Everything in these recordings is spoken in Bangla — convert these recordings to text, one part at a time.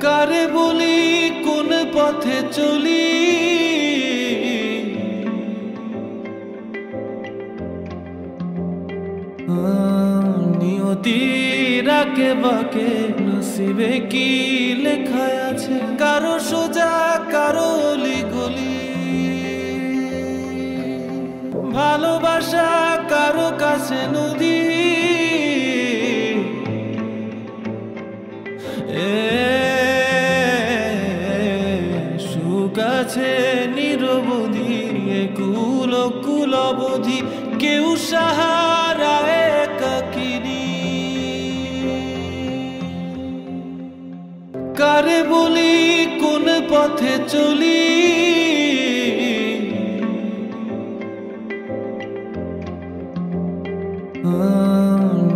কারে বলি কোন পথে চলি, নিয়তির আঁকে বাঁকে নসিবে কি লেখা আছে, কারো সোজা কারো অলি গলি, ভালোবাসা কারো কাছে নদী, সুখ আছে নিরবধি, কুল কুল অবধি, কেউ সাহারা একাকিনী। কারে বলি কোন পথে চলি,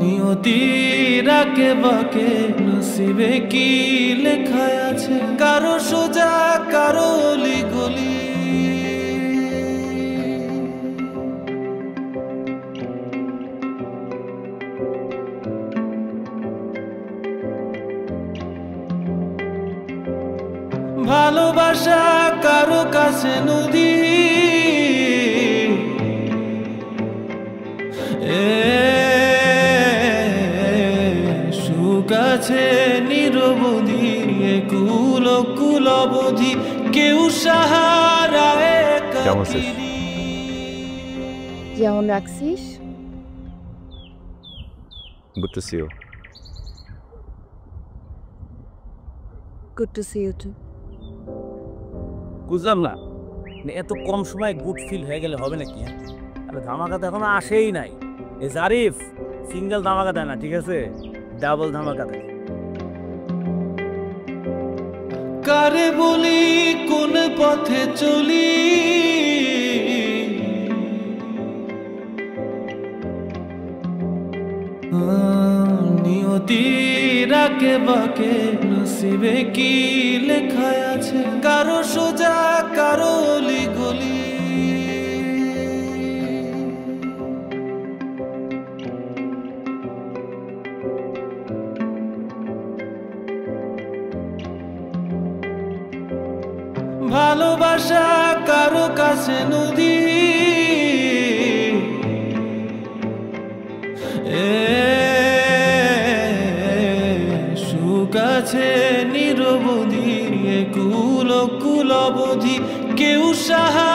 নিয়তির আঁকে বাঁকে নসিবে কি লেখা আছে, কারো সোজা কারো অলি গলি, ভালোবাসা কারো কাছে নদী, সুখ আছে নিরবধি, কুল কুল অবধি, কেউ সাহারা একাকিনী। যেমন রাখছিস। Good to see you. Good to see you too. বুঝলাম না, এত কম সময় গুড ফিল হয়ে গেলে হবে নাকি? আরে ধামাকা তো এখনো আসেই নাই। এই জারিফ সিঙ্গেল ধামাকা দেয় না, ঠিক আছে, ডাবল ধামাকা দেয়। কারে বলি কোন পথে চলি, নিয়তির আঁকে বাঁকে নসিবে কি লেখা আছে, কারো সোজা কারো অলি গলি, ভালোবাসা কারো কাছে নদী, সুখ আছে নিরবধি, কুল কুল অবধি, কেউ সাহা